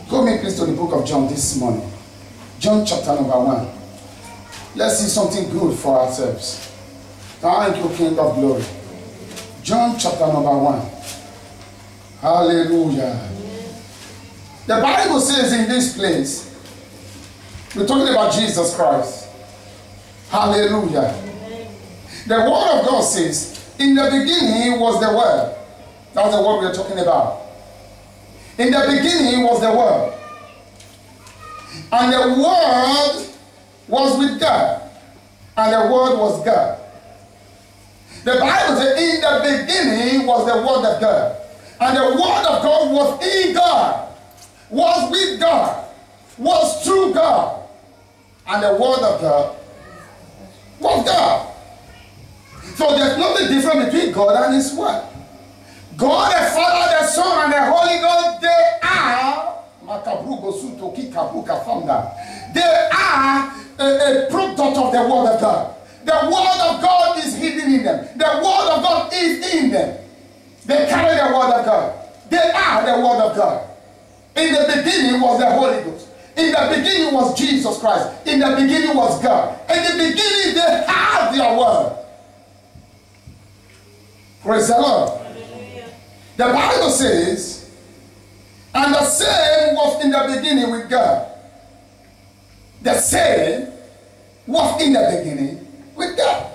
Go me please to the book of John this morning. John chapter number 1. Let's see something good for ourselves. Thank you, King of Glory. John chapter number 1. Hallelujah. The Bible says in this place, we're talking about Jesus Christ. Hallelujah. The word of God says, in the beginning was the word. That's the word we're talking about. In the beginning was the word. And the word was with God. And the word was God. The Bible says, in the beginning was the word of God. And the word of God was in God. Was with God. Was through God. And the word of God was God. So there's nothing different between God and his word. God the Father, the Son, and the Holy Ghost, they are a product of the word of God. The word of God is hidden in them. The word of God is in them. They carry the word of God. They are the word of God. In the beginning was the Holy Ghost. In the beginning was Jesus Christ. In the beginning was God. In the beginning they had their word. Praise the Lord. The Bible says, and the same was in the beginning with God. The same was in the beginning with God.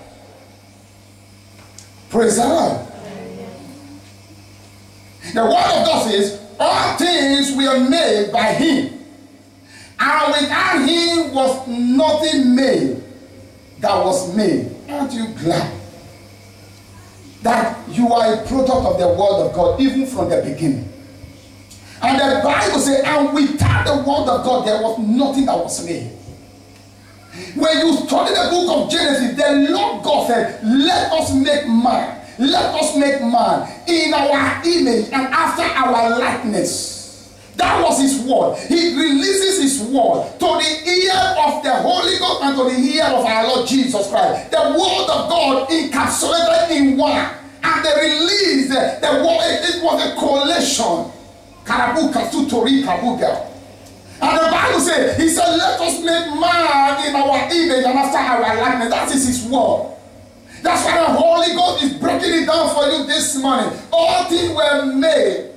Praise the Lord. The word of God says, all things were made by him. And without him was nothing made that was made. Aren't you glad that you are a product of the word of God, even from the beginning? And the Bible says, and without the word of God, there was nothing that was made. When you study the book of Genesis, the Lord God said, let us make man. Let us make man in our image and after our likeness. That was his word. He releases his word to the ear of the Holy Ghost and to the ear of our Lord Jesus Christ. The word of God encapsulated in one. And they released the word. It was a collation. Karabuka Tutori Kabuga. And the Bible says, he said, let us make man in our image and after our likeness. That is his word. That's why the Holy Ghost is breaking it down for you this morning. All things were made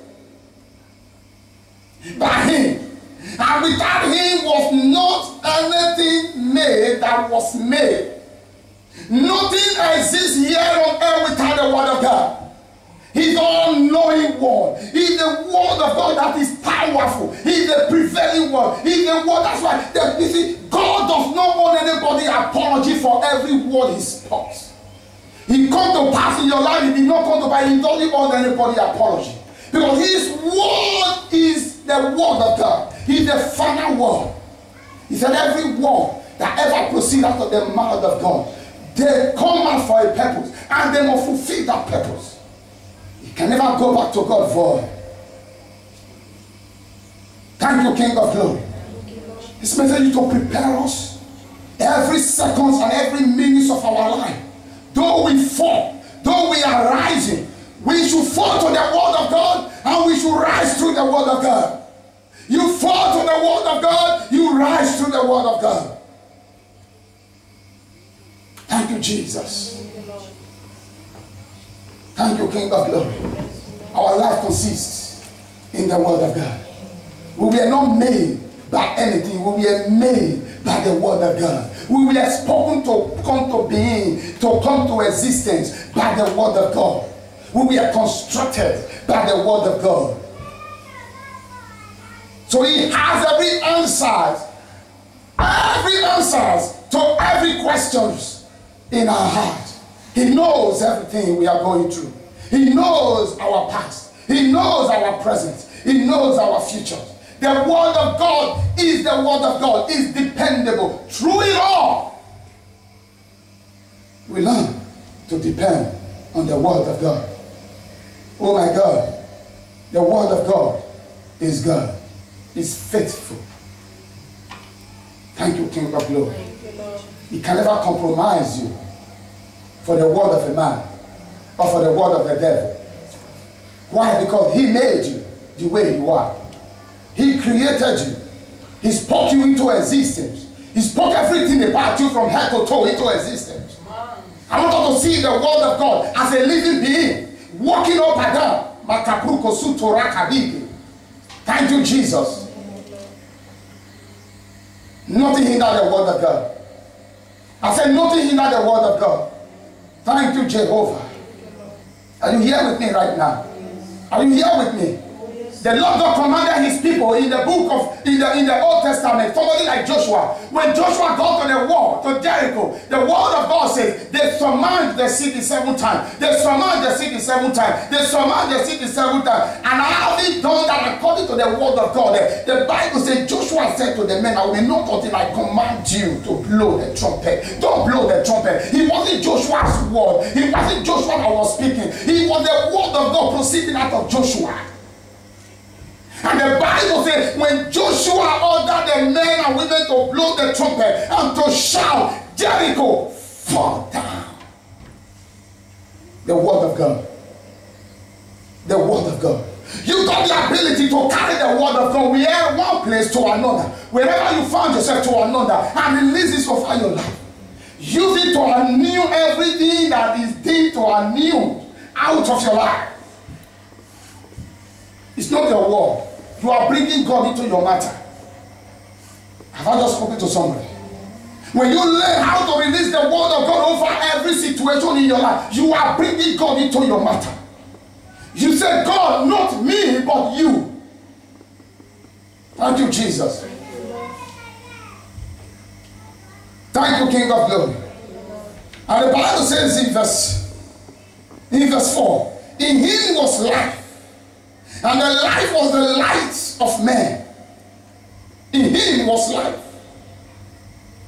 by him. And without him was not anything made that was made. Nothing exists here on earth without the word of God. He's the all-knowing word. He's the word of God that is powerful. He's the prevailing word. He's the word. That's why you see, God does not owe anybody apology for every word he speaks. He come to pass in your life. He did not come to pass. He doesn't owe anybody apology. Because his word is the word of God. He's the final word. He said every word that ever proceeds out of the mouth of God, they come out for a purpose. And they must fulfill that purpose. You can never go back to God void. Thank you, King of Glory. This message is to prepare us every second and every minute of our life. Though we fall, though we are rising, we should fall to the word of God and we should rise through the word of God. You fall to the word of God, you rise through the word of God. Thank you, Jesus. Thank you, King of Glory. Our life consists in the word of God. We were not made by anything. We were made by the word of God. We were spoken to come to being, to come to existence by the word of God. We were constructed by the word of God. So he has every answer to every question in our heart. He knows everything we are going through. He knows our past. He knows our present. He knows our future. The word of God is the word of God. Is dependable. Through it all, we learn to depend on the word of God. Oh my God, the word of God is God. Is faithful. Thank you, King of Glory. He can never compromise you for the word of a man or for the word of the devil. Why? Because he made you the way you are. He created created you. He spoke you into existence. He spoke everything about you from head to toe into existence. I want us to see the word of God as a living being, walking up and down. Thank you, Jesus. Nothing hindered the word of God. I said nothing hindered the word of God. Thank you, Jehovah. Are you here with me right now? Are you here with me? The Lord God commanded his people in the book of, in the Old Testament, somebody like Joshua. When Joshua got to the wall, to Jericho, the word of God says, they surrounded the city 7 times. They surrounded the city 7 times. They surrounded the city 7 times. And having done that according to the word of God, the Bible says, Joshua said to the men, I will not until I command you to blow the trumpet. Don't blow the trumpet. It wasn't Joshua's word. It wasn't Joshua that was speaking. It was the word of God proceeding out of Joshua. And the Bible says, when Joshua ordered the men and women to blow the trumpet and to shout, Jericho fall down. The word of God. The word of God. You got the ability to carry the word of God from one place to another. Wherever you found yourself to another, and release this over your life. Use it to renew everything that is deemed to renew out of your life. It's not your word. You are bringing God into your matter. Have I just spoken to somebody? When you learn how to release the word of God over every situation in your life, you are bringing God into your matter. You say, God, not me, but you. Thank you, Jesus. Thank you, King of Glory. And the Bible says in verse 4, in him was life. And the life was the light of man. In him was life.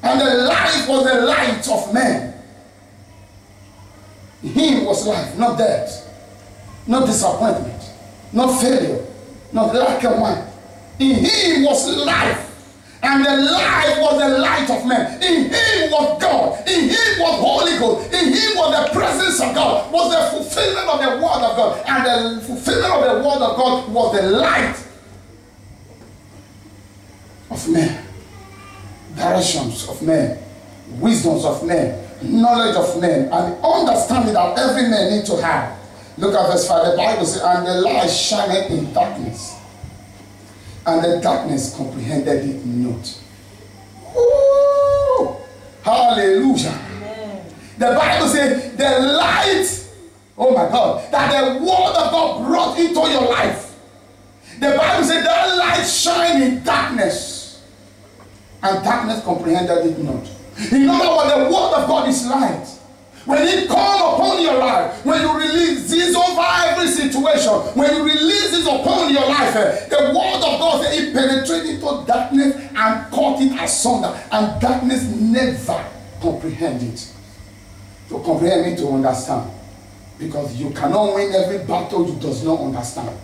And the life was the light of man. In him was life, not death, not disappointment, not failure, not lack of mind. In him was life. And the life was the light of man. In him was God. In him was Holy Ghost. In him was the presence of God. Was the fulfillment of the word of God. And the fulfillment of the word of God was the light of man. Directions of men. Wisdoms of men. Knowledge of men. And understanding that every man needs to have. Look at verse 5. The Bible says, and the light shineth in darkness. And the darkness comprehended it not. Ooh, hallelujah. Amen. The Bible says the light, oh my God, that the word of God brought into your life. The Bible says that light shine in darkness. And darkness comprehended it not. In other words, the word of God is light. When it comes upon your life, when you release this over every situation, when you release this upon your life, the word of God, it penetrates into darkness and cut it asunder, and darkness never comprehend it. To comprehend it, to understand. Because you cannot win every battle you does not understand.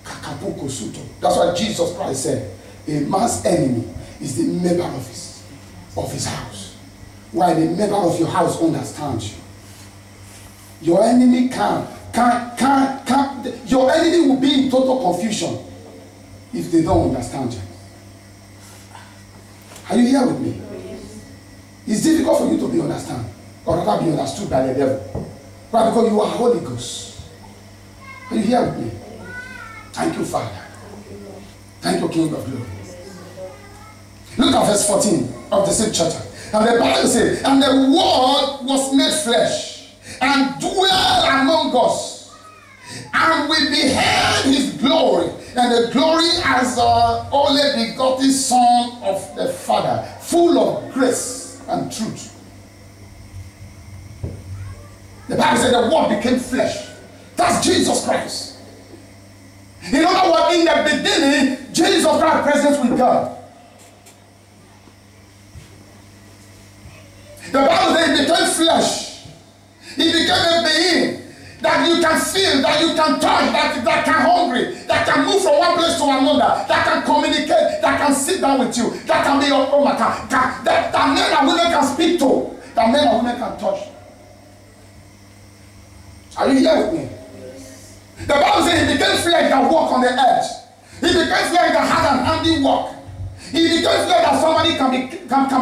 That's what Jesus Christ said. A man's enemy is the member of his house. While the member of your house understands you. Your enemy your enemy will be in total confusion if they don't understand you. Are you here with me? It's difficult for you to be understood, or rather be understood by the devil. Why? Because you are Holy Ghost. Are you here with me? Thank you, Father. Thank you, King of Glory. Look at verse 14 of the same chapter. And the Bible says, and the word was made flesh and dwelt among us, and we beheld his glory, and the glory as the only begotten Son of the Father, full of grace and truth. The Bible said the word became flesh. That's Jesus Christ. In other words, in the beginning, Jesus Christ present with God. The Bible says it became flesh. It became a being that you can feel, that you can touch, that can hungry, that can move from one place to another, that can communicate, that can sit down with you, that can be your home, that men and women can speak to, that men and women can touch. Are you here with me? The Bible says it became flesh that walked on the earth. It became flesh that handiwork. He became flesh that somebody can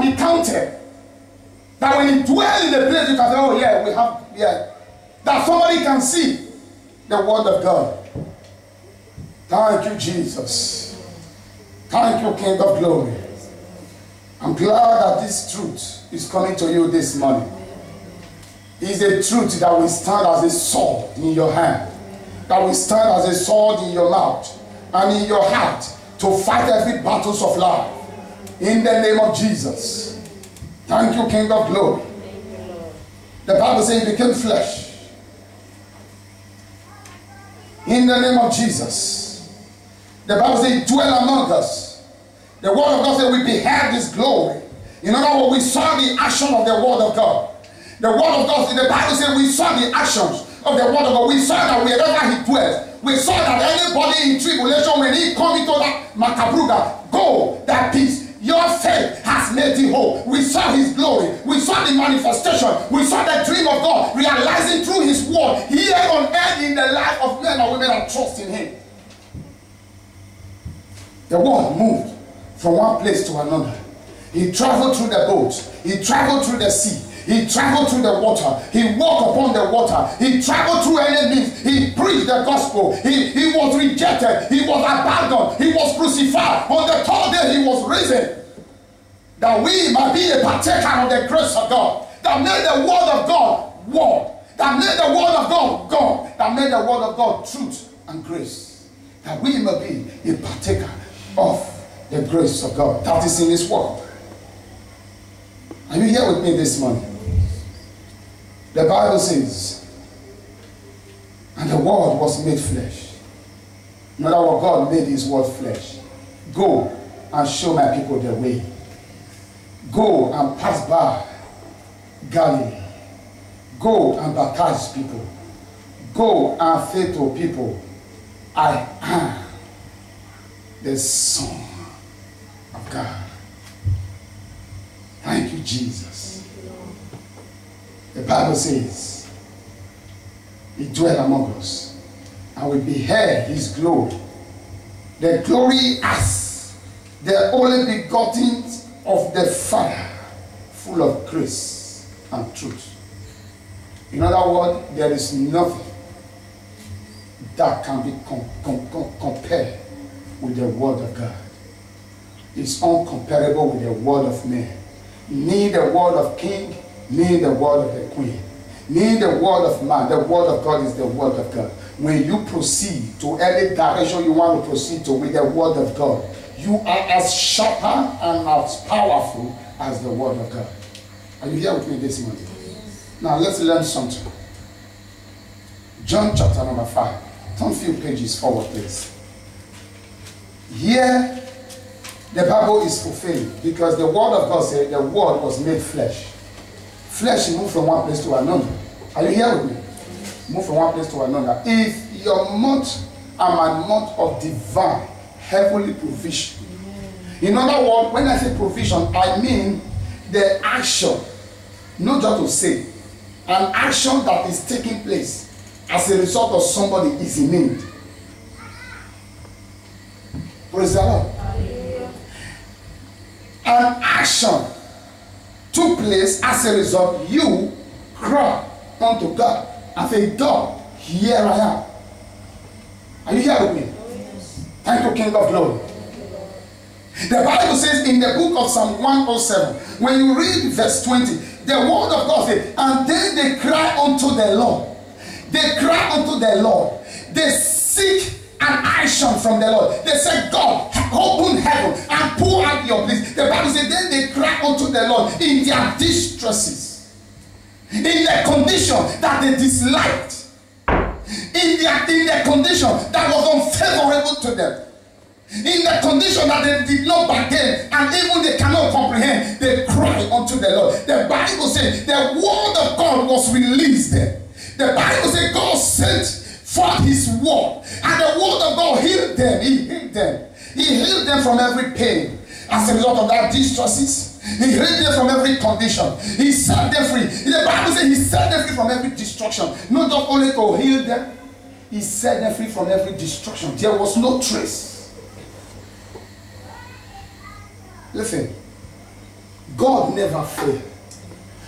be counted. That when he dwells in a place, you can say, oh yeah, we have, yeah. That somebody can see the word of God. Thank you, Jesus. Thank you, King of Glory. I'm glad that this truth is coming to you this morning. It's a truth that will stand as a sword in your hand, that will stand as a sword in your mouth and in your heart to fight every battles of life. In the name of Jesus. Thank you, King of Glory. The Bible says he became flesh. In the name of Jesus. The Bible says he dwelt among us. The word of God said we beheld his glory. In other words, we saw the action of the word of God. The word of God, the Bible says we saw the actions of the word of God. We saw that wherever he dwelt, we saw that anybody in tribulation, when he come into that Makabruga, go, that peace. Your faith has made you whole. We saw his glory. We saw the manifestation. We saw the dream of God realizing through his word here on earth in the life of men and women that trust in him. The word moved from one place to another. He traveled through the boat. He traveled through the sea. He traveled through the water. He walked upon the water. He traveled through any means. He preached the gospel. He was rejected. He was abandoned. He was crucified. On the third day he was risen. That we might be a partaker of the grace of God. That made the word of God word. That made the word of God God. That made the word of God truth and grace. That we might be a partaker of the grace of God that is in his word. Are you here with me this morning? The Bible says, and the word was made flesh. In other words, God made his word flesh. Go and show my people their way. Go and pass by Galilee. Go and baptize people. Go and say to people, I am the Son of God. Thank you, Jesus. The Bible says, he dwelt among us, and we beheld his glory. The glory as the only begotten of the Father, full of grace and truth. In other words, there is nothing that can be compared with the word of God. It's uncomparable with the word of man. Neither the word of king, neither the word of the queen, neither the word of man. The word of God is the word of God. When you proceed to any direction you want to proceed to with the word of God, you are as sharper and as powerful as the word of God. Are you here with me this morning? Now let's learn something. John chapter number 5. Turn a few pages forward, please. Here, the Bible is fulfilled because the word of God said the word was made flesh. Flesh moved from one place to another. Are you here with me? Move from one place to another. If your month and my month of divine heavenly provision. In other words, when I say provision, I mean the action, not just to say, an action that is taking place as a result of somebody is in need. Praise the Lord. An action took place as a result. You cried unto God and say, God, here I am. Are you here with me? Thank you, King of Glory. The Bible says in the book of Psalm 107, when you read verse 20, the word of God says, and then they cry unto the Lord. They cry unto the Lord. They seek an action from the Lord. They say, God, open heaven and pour out your bliss. The Bible says, then they cry unto the Lord in their distresses, in the condition that they disliked, in their condition that was unfavorable to them, in the condition that they did not bargain and even they cannot comprehend, they cry unto the Lord. The Bible says the word of God was released there. The Bible says God sent forth his word, and the word of God healed them. He healed them. He healed them from every pain as a result of that distresses. He healed them from every condition. He set them free. The Bible says he set them free from every destruction. Not only to heal them, he set them free from every destruction. There was no trace. Listen, God never fails.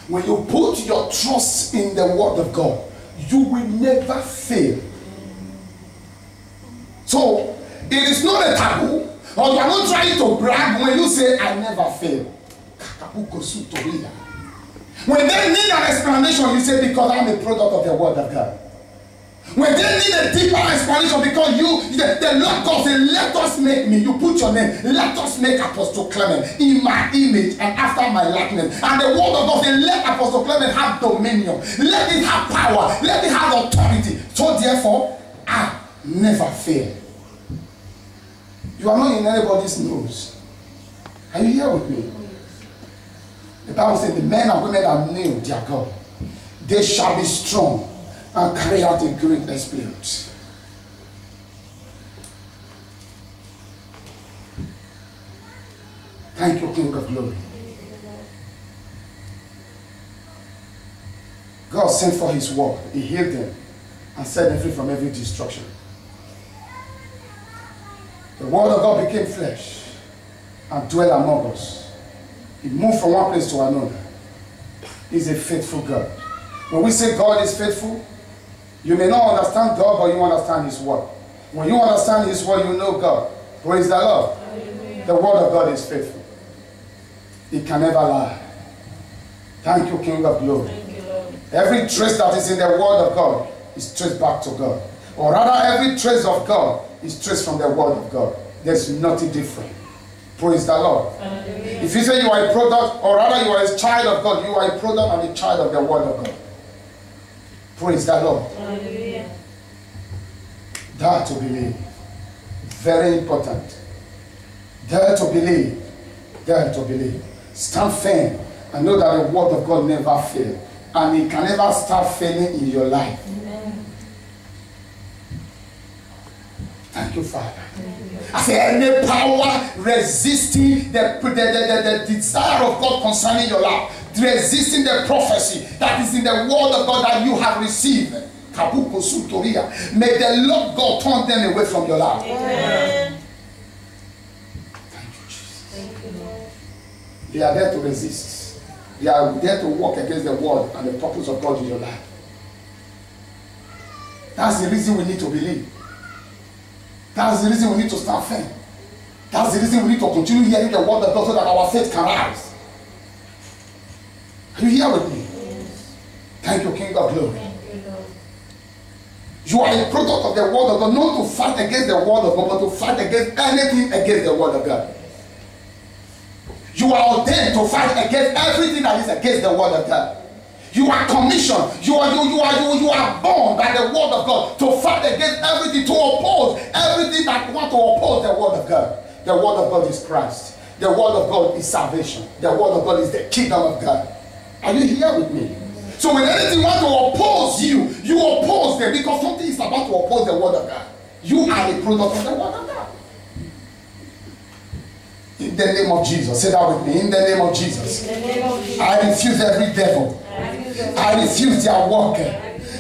When you put your trust in the word of God, you will never fail. So, it is not a taboo, or you are not trying to brag when you say, I never fail. When they need an explanation, you say, because I'm a product of the word of God. When they need a deeper explanation, because the Lord God said, let us make me. You put your name. Let us make Apostle Clement in my image and after my likeness. And the word of God said, let Apostle Clement have dominion. Let it have power. Let it have authority. So therefore, I never fail. You are not in anybody's nose. Are you here with me? The Bible says, the men and women that knew their God, they shall be strong and carry out a great exploit. Thank you, King of Glory. God sent for his word. He healed them and set them free from every destruction. The word of God became flesh and dwelt among us. He moved from one place to another. He's a faithful God. When we say God is faithful, you may not understand God, but you understand his word. When you understand his word, you know God. Praise the Lord. The word of God is faithful. It can never lie. Thank you, King of Glory. Thank you, Lord. Every trace that is in the word of God is traced back to God. Or rather, every trace of God is traced from the word of God. There's nothing different. Praise the Lord. Hallelujah. If you say you are a product, or rather you are a child of God, you are a product and a child of the word of God. Praise the Lord. Hallelujah. Dare to believe. Very important. Dare to believe. Dare to believe. Stand firm and know that the word of God never fails. And it can never start failing in your life. Amen. Thank you, Father. I say any power resisting the desire of God concerning your life, resisting the prophecy that is in the word of God that you have received. May the Lord God turn them away from your life. Amen. Thank you, Jesus. Thank you, Lord. They are there to resist. They are there to work against the word and the purpose of God in your life. That's the reason we need to believe. That's the reason we need to stand firm. That's the reason we need to continue hearing the word of God so that our faith can rise. Are you here with me? Yes. Thank you, King of Glory. Thank you, Lord. You are a product of the word of God, not to fight against the word of God, but to fight against anything against the word of God. You are ordained to fight against everything that is against the word of God. You are commissioned. You are born by the word of God to fight against everything, to oppose everything that want to oppose the word of God. The word of God is Christ. The word of God is salvation. The word of God is the kingdom of God. Are you here with me? So when anything want to oppose you, you oppose them because something is about to oppose the word of God. You are a product of the word of God. In the name of Jesus. Say that with me. In the name of Jesus. In the name of Jesus. I refuse every devil. I refuse their worker.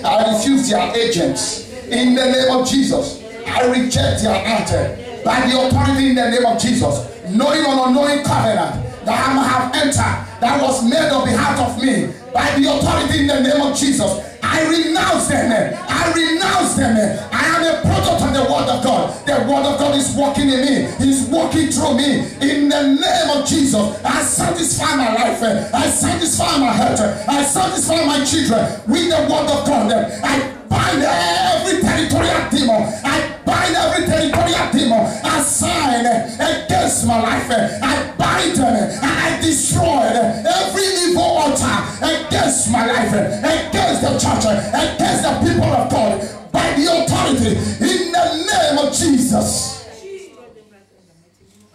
I refuse their agents. In the name of Jesus. I reject their altar. By the authority in the name of Jesus. Knowing or unknowing covenant that I have entered, that was made on behalf of me. By the authority in the name of Jesus. I renounce them. I renounce them. I am a product of the word of God. The word of God is working in me. He's working through me. In the name of Jesus, I satisfy my life. I satisfy my health. I satisfy my children with the word of God. I bind every territorial demon. I bind every territorial demon assigned against my life. I bind them and I destroy every evil altar against my life, against the church, against the people of God, by the authority in the name of Jesus.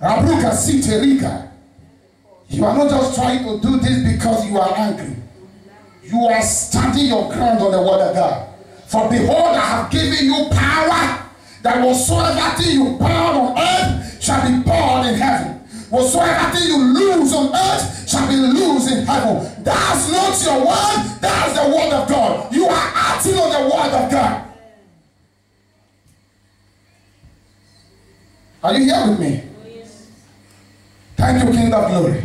Rabuka Siterika. You are not just trying to do this because you are angry. You are standing your ground on the word of God. For behold, I have given you power, that whatsoever thing you bound on earth shall be bound in heaven. Whatsoever thing you lose on earth shall be loose in heaven. That's not your word, that's the word of God. You are acting on the word of God. Are you here with me? Thank you, King of Glory.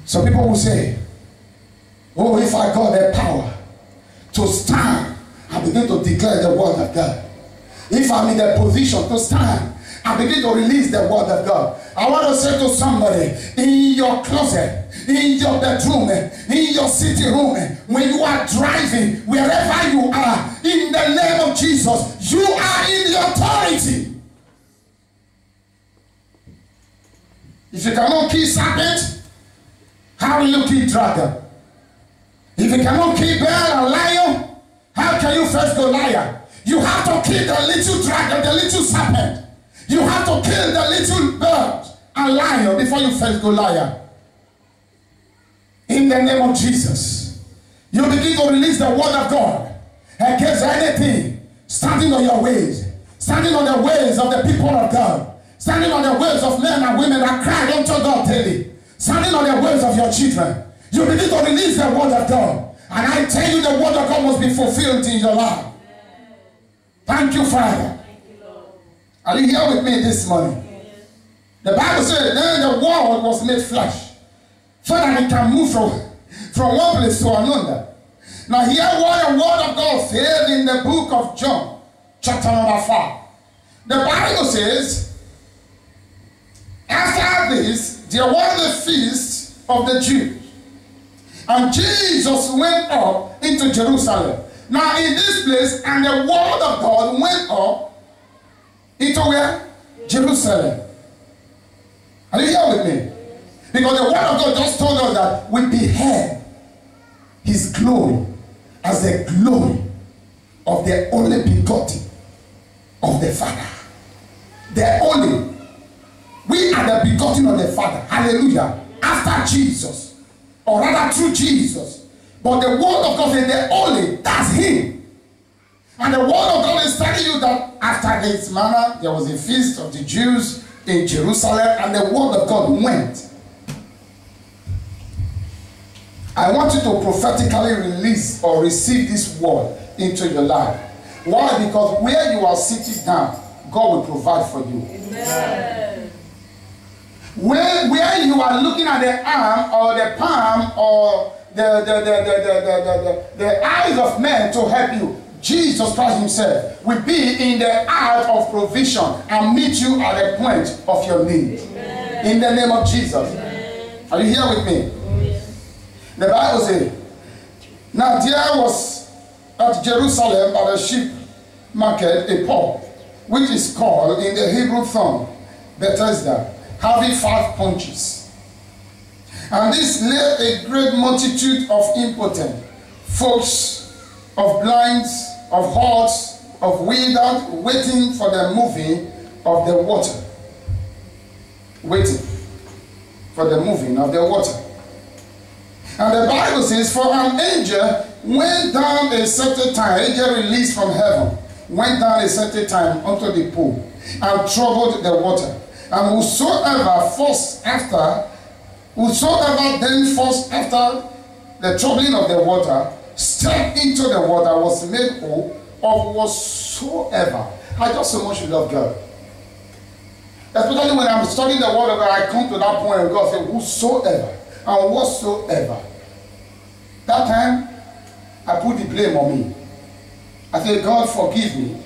Some people will say, oh, if I got the power to stand and begin to declare the word of God. If I'm in the position to stand and begin to release the word of God. I want to say to somebody, in your closet, in your bedroom, in your sitting room, when you are driving, wherever you are, in the name of Jesus, you are in the authority. If you cannot kill serpent, how will you kill dragon? If you cannot kill bear or lion, how can you first go lion? You have to kill the little dragon, the little serpent. You have to kill the little bird and lion before you first go lion. In the name of Jesus, you begin to release the word of God against anything standing on your ways, standing on the ways of the people of God, standing on the ways of men and women that cry unto God daily, standing on the ways of your children. You begin to release the word of God. And I tell you, the word of God must be fulfilled in your life. Thank you, Father. Are you here with me this morning? The Bible said, then the word was made flesh, so that it can move from one place to another. Now hear what the word of God says in the book of John, chapter number 5. The Bible says, after this, there was the feast of the Jews. And Jesus went up into Jerusalem. Now in this place, and the word of God went up into where? Jerusalem. Are you here with me? Because the word of God just told us that we beheld his glory as the glory of the only begotten of the Father. The only. We are the begotten of the Father. Hallelujah. After Jesus. Or rather through Jesus. But the word of God is the only. That's him. And the word of God is telling you that after this manner, there was a feast of the Jews in Jerusalem, and the word of God went. I want you to prophetically release or receive this word into your life. Why? Because where you are sitting down, God will provide for you. Amen. Where you are looking at the arm or the palm or the eyes of men to help you, Jesus Christ himself will be in the art of provision and meet you at the point of your need. Amen. In the name of Jesus. Amen. Are you here with me? The Bible says, now there was at Jerusalem by the sheep market a pool, which is called in the Hebrew tongue Bethesda, having 5 punches. And this lay a great multitude of impotent folks, of blinds, of horse, of withered, waiting for the moving of the water. Waiting for the moving of the water. And the Bible says, for an angel went down a certain time, angel released from heaven, went down a certain time unto the pool, and troubled the water. And whosoever then first after the troubling of the water, stepped into the water, was made whole of whatsoever. I just so much love God. Especially when I'm studying the word of God, I come to that point where God says, whosoever and whatsoever. That time, I put the blame on me. I say, God, forgive me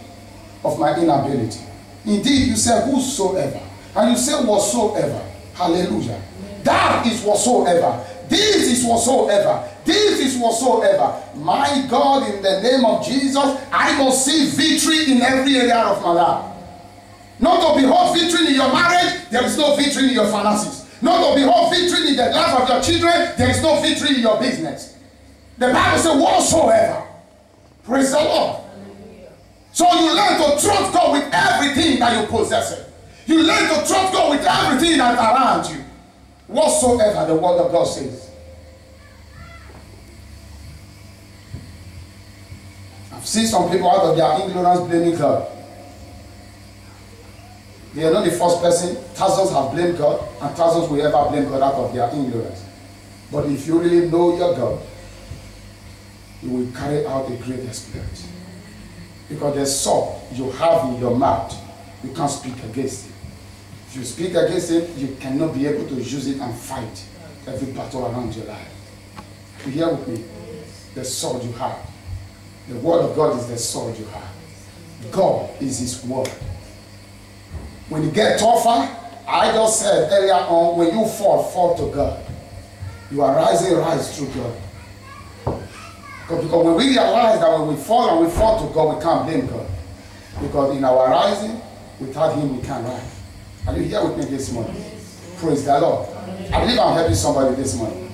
of my inability. Indeed, you say whosoever, and you say whatsoever. Hallelujah. That is whatsoever. This is whatsoever. This is whatsoever. My God, in the name of Jesus, I must see victory in every area of my life. Not to behold victory in your marriage, there is no victory in your finances. Not to behold victory in the life of your children, there is no victory in your business. The Bible says whatsoever. Praise the Lord. So you learn to trust God with everything that you possess. You learn to trust God with everything that's around you. Whatsoever the word of God says. I've seen some people out of their ignorance blaming God. They are not the first person. Thousands have blamed God, and thousands will ever blame God out of their ignorance. But if you really know your God, you will carry out a great experience. Because the sword you have in your mouth, you can't speak against it. If you speak against it, you cannot be able to use it and fight every battle around your life. You hear with me? The sword you have. The word of God is the sword you have. God is his word. When you get tougher, I just said earlier on, when you fall to God. You are rising, rise through God. Because when we realize that when we fall and we fall to God, we can't blame God. Because in our rising, without him, we can't rise. Are you here with me this morning? Praise the Lord. I believe I'm helping somebody this morning.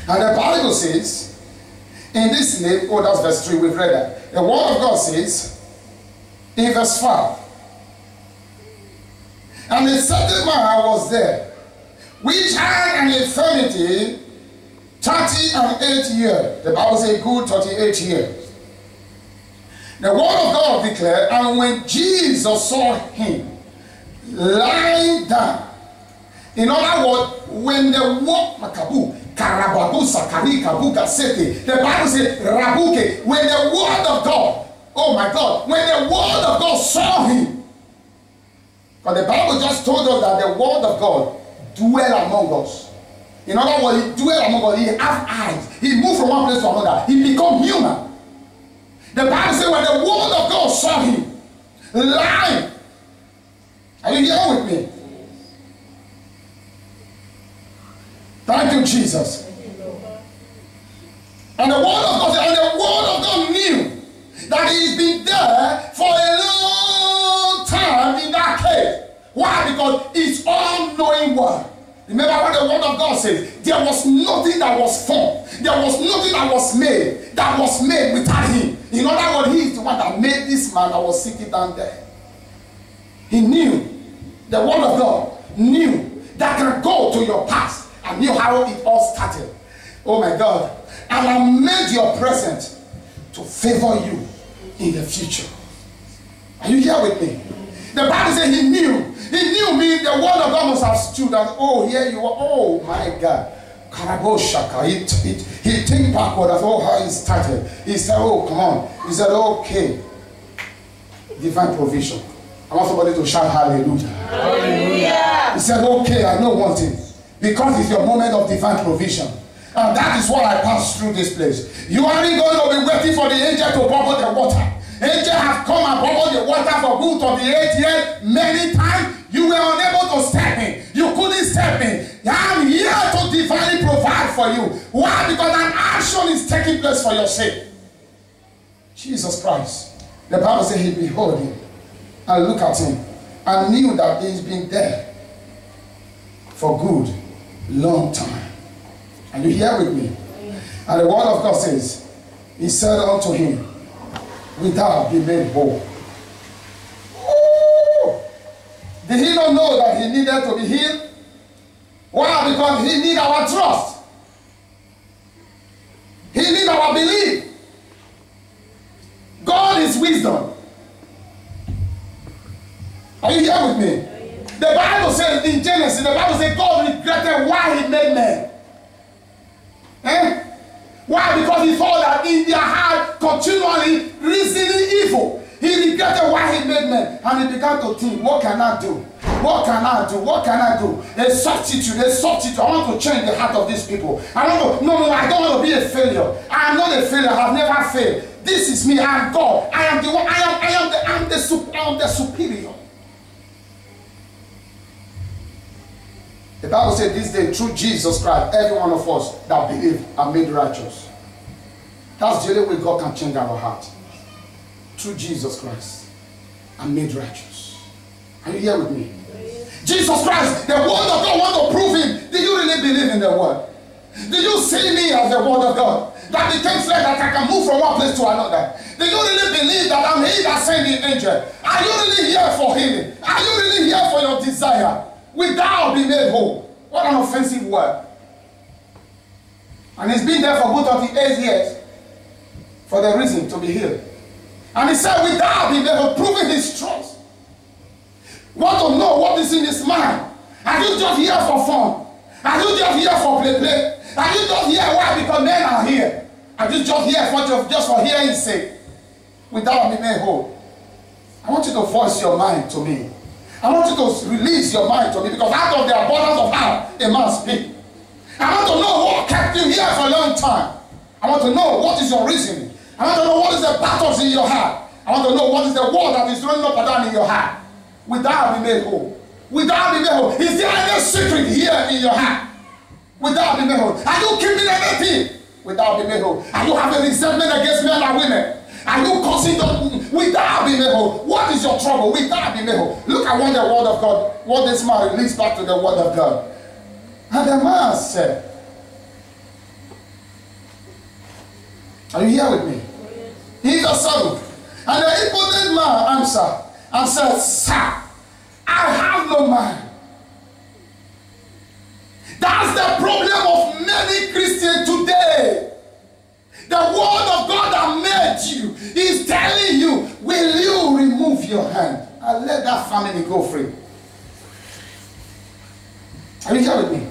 And the Bible says, in this name, oh, that's verse 3, we've read that. The word of God says, in verse 5, and a certain man was there, which had an infirmity 38 years. The Bible says good 38 years. The word of God declared, and when Jesus saw him lying down, in other words, when the word the Bible says Rabuke, when the word of God, oh my God, when the word of God saw him, but the Bible just told us that the word of God dwell among us. In other words, he dwell among us. He has eyes. He moved from one place to another. He become human. The Bible says when the word of God saw him lying. Are you here with me? Thank you, Jesus. And the word of God, and the word of God knew that he's been there for a long time in that cave. Why? Because it's all-knowing word. Remember what the word of God says. There was nothing that was formed. There was nothing that was made without him. In other words, he is the one that made this man that was sitting down there. He knew. The word of God knew that can go to your past and knew how it all started. Oh my God. And I made your present to favor you in the future. Are you here with me? The Bible says he knew. He knew me. The word of God must have stood and, oh, here you are. Oh my God. He think backward of how he started. He said, oh, come on. He said, okay. Divine provision. I want somebody to shout hallelujah. Hallelujah. He said, okay, I know one thing. Because it's your moment of divine provision. And that is what I passed through this place. You aren't going to be waiting for the angel to bubble the water. Angel have come and bubbled the water for good 38 years. Many times you were unable to step in. You couldn't step in. I'm here to divinely provide for you. Why? Because an action is taking place for your sake. Jesus Christ. The Bible says he behold him and look at him and knew that he's been there for good long time. Are you here with me? And the word of God says, he said unto him, without be made whole. Ooh. Did he not know that he needed to be healed? Why? Because he needs our trust. He needs our belief. God is wisdom. Are you here with me? The Bible says in Genesis, the Bible says God regretted why he made men. Eh? Why? Because he thought that in their heart continually reasoning evil. He regretted why he made men. And he began to think, what can I do? What can I do? What can I do? A substitute, a substitute. I want to change the heart of these people. I don't know. No, I don't want to be a failure. I am not a failure. I have never failed. This is me. I am God. I am the one. I am the superior. The Bible said this day, through Jesus Christ, every one of us that believe are made righteous. That's the only way God can change our heart. Through Jesus Christ, I'm made righteous. Are you here with me? Jesus Christ, the word of God want to prove him. Do you really believe in the word? Do you see me as the word of God? That became flesh, that I can move from one place to another. Do you really believe that I'm he that sent the angel? Are you really here for healing? Are you really here for your desire? Without being made whole. What an offensive word. And he's been there for good 38 years for the reason to be healed. And he said without being able to prove his trust. Want to know what is in his mind. Are you just here for fun? Are you just here for play? Are you just here why? Because men are here. Are you just here for just for hearing's sake? Without being made whole. I want you to voice your mind to me. I want you to release your mind to me, because out of the abundance of heart, a man speak. I want to know what kept you here for a long time. I want to know what is your reasoning. I want to know what is the battles in your heart. I want to know what is the word that is running up and down in your heart. Without being made whole. Without being made whole. Is there any secret here in your heart? Without being made whole. Are you keeping anything? Without being made whole. Are you having resentment against men and women? Are you causing them without being made whole? What is your trouble without being made whole? Look at what the word of God, what this man released back to the word of God. And the man said, are you here with me? He's a servant. And the impotent man answered and said, sir, I have no man. That's the problem of many Christians today. The word of God that made you is telling you, will you remove your hand and let that family go free? Are you here with me?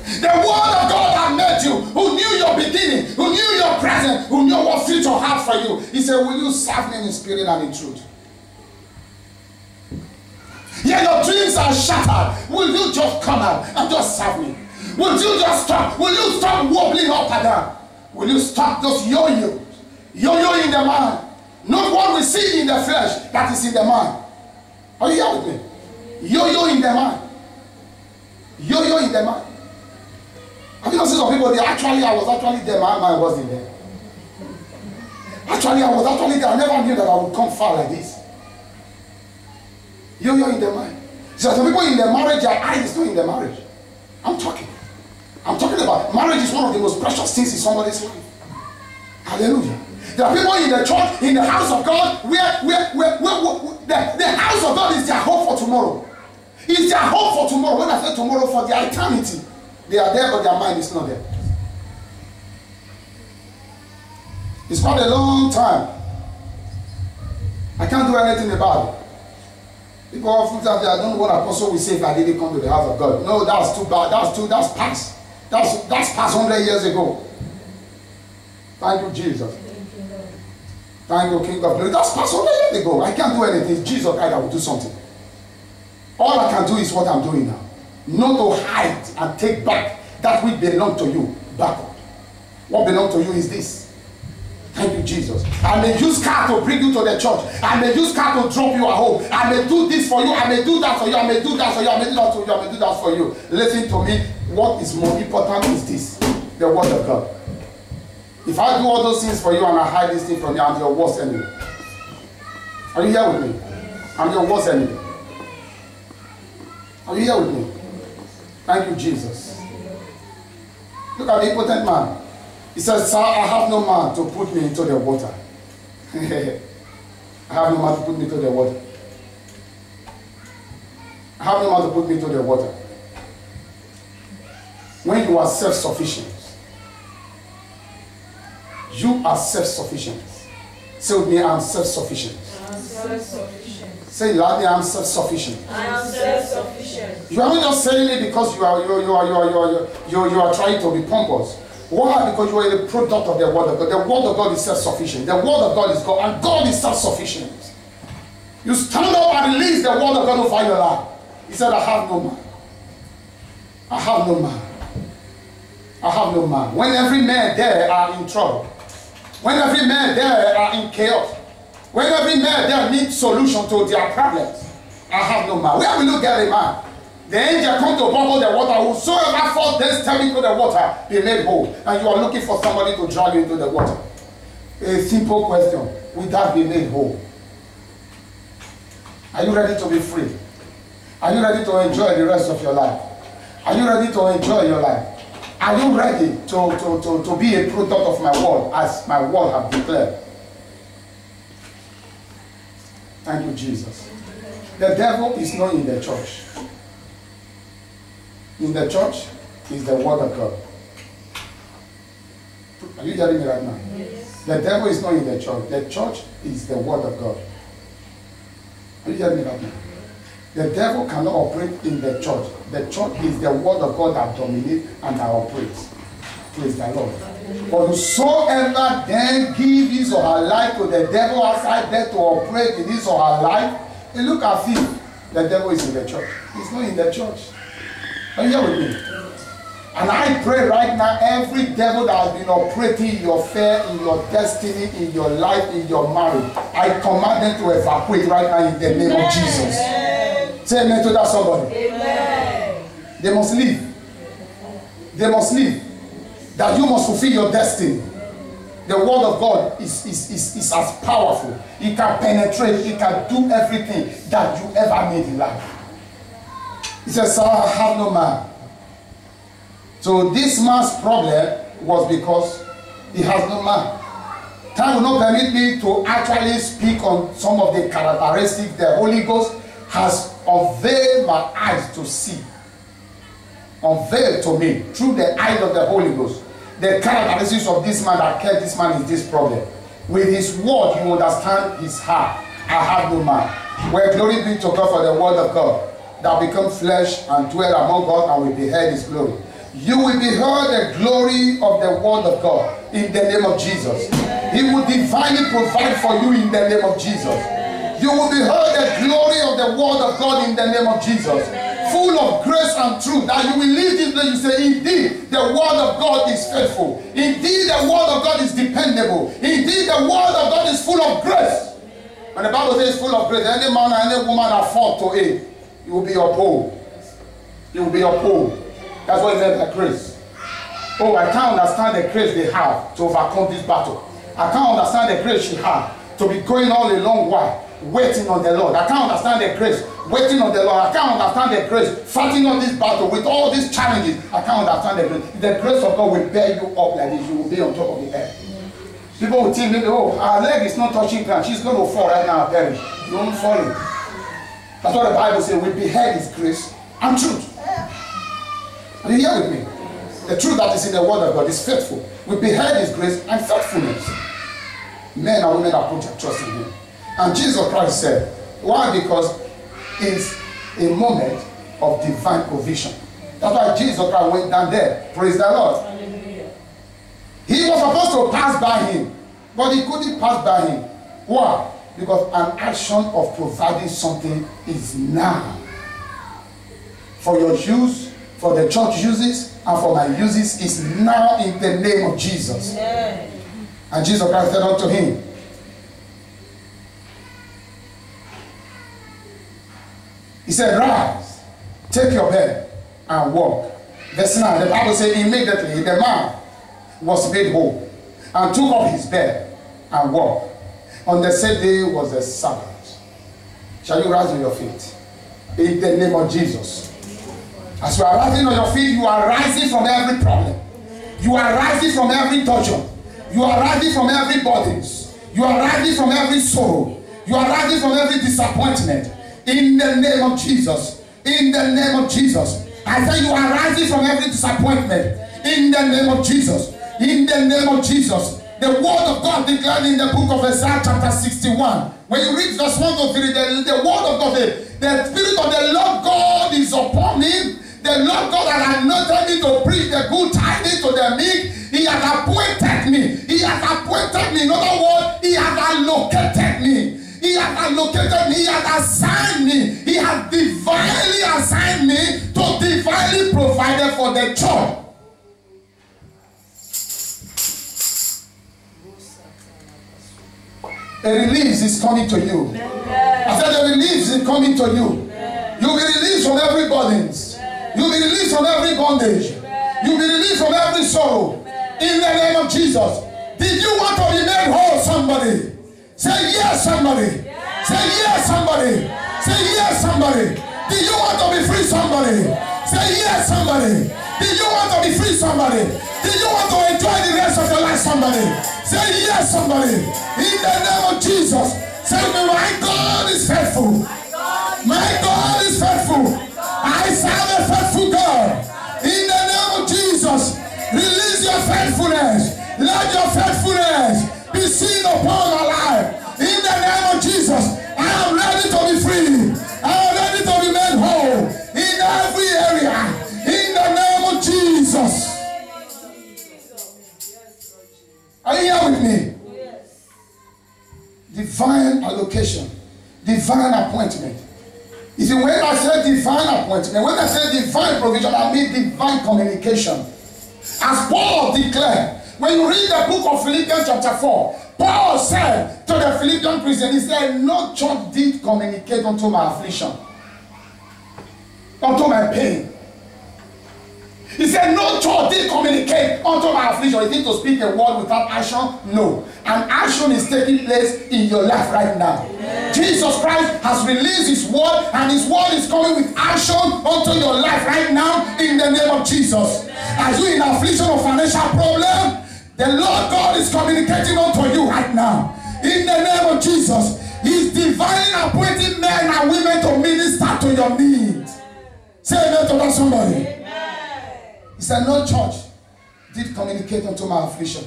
The word of God that made you, who knew your beginning, who knew your present, who knew what future had for you. He said, will you serve me in spirit and in truth? Yeah, your dreams are shattered. Will you just come out and just serve me? Will you just stop? Will you stop wobbling up and down? Will you stop those yo-yos? Yo-yo in the mind. Not what we see in the flesh, that is in the mind. Are you here with me? Yo-yo in the mind. Yo-yo in the mind. Have you not seen some people? I was actually there. My mind wasn't there. Actually, I was actually there. I never knew that I would come far like this. Yo-yo in the mind. So some people in their marriage, their eye is not in their marriage. I'm talking about marriage is one of the most precious things in somebody's life. Hallelujah. There are people in the church, in the house of God, where the house of God is their hope for tomorrow. It's their hope for tomorrow. When I say tomorrow, for their eternity. They are there, but their mind is not there. It's quite a long time. I can't do anything about it. People often say, I don't know what apostle will say if I didn't come to the house of God. No, that's too bad. That's past. That's past 100 years ago. Thank you, Jesus. Thank you, King of Glory. That's past 100 years ago. I can't do anything. It's Jesus Christ that will do something. All I can do is what I'm doing now. Not to hide and take back that which belongs to you backward. What belongs to you is this. Thank you, Jesus. I may use car to bring you to the church. I may use car to drop you at home. I may do this for you. I may do that for you. I may do that for you. I may do that for you. I may do that for you. Listen to me. What is more important is this. The word of God. If I do all those things for you and I hide this thing from you, I'm your worst enemy. Are you here with me? I'm your worst enemy. Are you here with me? Thank you, Jesus. Look at the impotent man. He says, sir, I have no man to put me into the water. I have no man to put me into the water. I have no man to put me into the water. When you are self-sufficient, you are self-sufficient. Say with me, I'm self-sufficient. I'm self-sufficient. Say loudly, I'm self-sufficient. I am self-sufficient. You are not just saying it because you are trying to be pompous. Why? Because you are a product of the word of God. The word of God is self-sufficient. The word of God is God, and God is self-sufficient. You stand up and release the word of God over your life. He said, I have no man. I have no man. I have no man. When every man there are in trouble, when every man there are in chaos, when every man there needs solution to their problems, I have no man. Where will you get a man? The angel come to bubble the water. Whosoever falls then step into the water, be made whole. And you are looking for somebody to drag you into the water. A simple question. Will that be made whole? Are you ready to be free? Are you ready to enjoy the rest of your life? Are you ready to enjoy your life? Are you ready to be a product of my word, as my word have declared? Thank you, Jesus. The devil is not in the church. In the church is the word of God. Are you hearing me right now? Yes. The devil is not in the church. The church is the word of God. Are you hearing me right now? The devil cannot operate in the church. The church is the word of God that dominates and that operates. Praise the Lord. But whosoever then give his or her life to the devil outside there to operate in his or her life, and look at him. The devil is in the church. He's not in the church. Are you here with me? And I pray right now, every devil that has been operating in your fair, in your destiny, in your life, in your marriage, I command them to evacuate right now in the name of Jesus. Say amen to that somebody. Amen. They must leave. They must leave. That you must fulfill your destiny. The word of God is as powerful. It can penetrate. It can do everything that you ever need in life. He says, "Sir, I have no man." So this man's problem was because he has no man. Time will not permit me to actually speak on some of the characteristics the Holy Ghost has unveiled my eyes to see. Unveiled to me through the eyes of the Holy Ghost. The characteristics of this man that kept this man is this problem. With his word, you understand his heart. I have no man. Well, glory be to God for the word of God that become flesh and dwell among God and will behold his glory. You will behold the glory of the word of God in the name of Jesus. He will divinely provide for you in the name of Jesus. You will behold the glory of the word of God in the name of Jesus. Full of grace and truth, that you will leave this place, you say, indeed, the word of God is faithful. Indeed, the word of God is dependable. Indeed, the word of God is full of grace. When the Bible says full of grace, any man and any woman that fall to it, you will be upheld. You will be upheld. That's what it meant by grace. Oh, I can't understand the grace they have to overcome this battle. I can't understand the grace she had to be going all a long while, waiting on the Lord. I can't understand the grace, waiting on the Lord. I can't understand the grace, fighting on this battle with all these challenges. I can't understand the grace. The grace of God will bear you up like this. You will be on top of the earth. People will think, oh, her leg is not touching ground. She's going to fall right now and perish. You won't fall in. That's what the Bible says. We behead his grace and truth. Are you here with me? The truth that is in the word of God is faithful. We behead his grace and faithfulness. Men and women that put their trust in him. And Jesus Christ said, why? Because it's a moment of divine provision. That's why Jesus Christ went down there. Praise the Lord. Hallelujah. He was supposed to pass by him, but he couldn't pass by him. Why? Because an action of providing something is now. For your use, for the church uses, and for my uses is now in the name of Jesus. Amen. And Jesus Christ said unto him, he said, rise, take your bed and walk. Verse 9, the Bible says immediately the man was made whole and took up his bed and walked. On the same day was the Sabbath. Shall you rise on your feet? In the name of Jesus. As you are rising on your feet, you are rising from every problem. You are rising from every torture. You are rising from every burdens. You are rising from every sorrow. You are rising from every disappointment. In the name of Jesus. In the name of Jesus. I say you are rising from every disappointment. In the name of Jesus. In the name of Jesus. The word of God declared in the book of Isaiah chapter 61. When you read verse 1 to 3, the word of God, the Spirit of the Lord God is upon me. The Lord God has anointed me to preach the good tidings to the meek. He has appointed me. He has appointed me. In other words, he has allocated me. He has allocated me. He has assigned me. He has divinely assigned me to divinely provide for the church. A release is coming to you. I said a release is coming to you. You'll be released from every burdens. You'll be released from every bondage. You'll be released from every sorrow. In the name of Jesus. Did you want to be made whole, somebody? Say yes, somebody. Say yes, somebody. Say yes, somebody. Did you want to be free, somebody? Say yes, somebody. Did you want to be free, somebody? Did you want to enjoy the rest of your life, somebody? Say yes, somebody. In the name of Jesus. Say, my God is faithful. My God is faithful. I serve a faithful God. In the name of Jesus. Release your faithfulness. Let your faithfulness be seen upon my life. In the name of Jesus. I am ready to be free. I am ready to be made whole. In every area. In the name of Jesus. Are you here with me? Yes. Divine allocation. Divine appointment. You see, when I say divine appointment, when I say divine provision, I mean divine communication. As Paul declared, when you read the book of Philippians chapter 4, Paul said to the Philippian Christian, he said, no church did communicate unto my affliction, unto my pain. He said, no church did communicate unto my affliction. Is it to speak a word without action? No. And action is taking place in your life right now. Amen. Jesus Christ has released his word, and his word is coming with action unto your life right now in the name of Jesus. Amen. As you in affliction or financial problem, the Lord God is communicating unto you right now. In the name of Jesus, he's divinely appointing men and women to minister to your needs. Say amen to that somebody. Amen. He said, no church did communicate unto my affliction,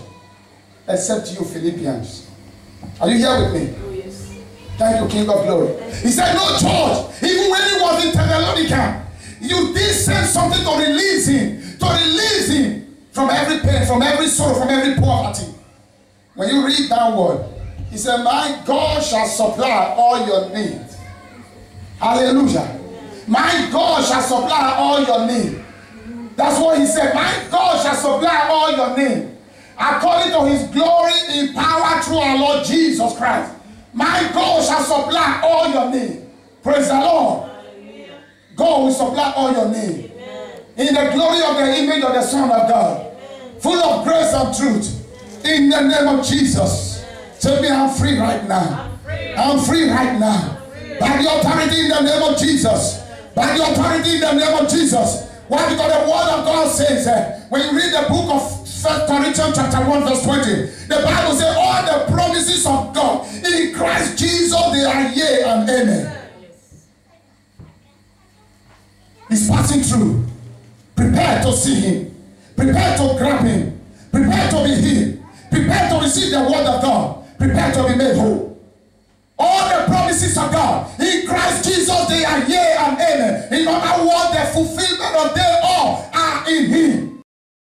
except you Philippians. Are you here with me? Oh, yes. Thank you, King of Glory. He said, no church, even when he was in Thessalonica, you did send something to release him from every pain, from every sorrow, from every poverty. When you read that word, he said, my God shall supply all your needs. Hallelujah. My God shall supply all your needs. That's what he said. My God shall supply all your needs, according to his glory in power through our Lord Jesus Christ. My God shall supply all your needs. Praise the Lord. Hallelujah. God will supply all your needs. Amen. In the glory of the image of the Son of God. Amen. Full of grace and truth. Amen. In the name of Jesus. Tell me, I'm free right now. I'm free right now. By the authority in the name of Jesus. By the authority in the name of Jesus. Why? Because the word of God says, when you read the book of 1 Corinthians chapter 1 verse 20, the Bible says all the promises of God in Christ Jesus, they are yea and amen. He's passing through. Prepare to see him. Prepare to grab him. Prepare to be healed. Prepare to receive the word of God. Prepare to be made whole. All the promises of God in Christ Jesus, they are yea and amen. In other words, the fulfillment of them all are in him.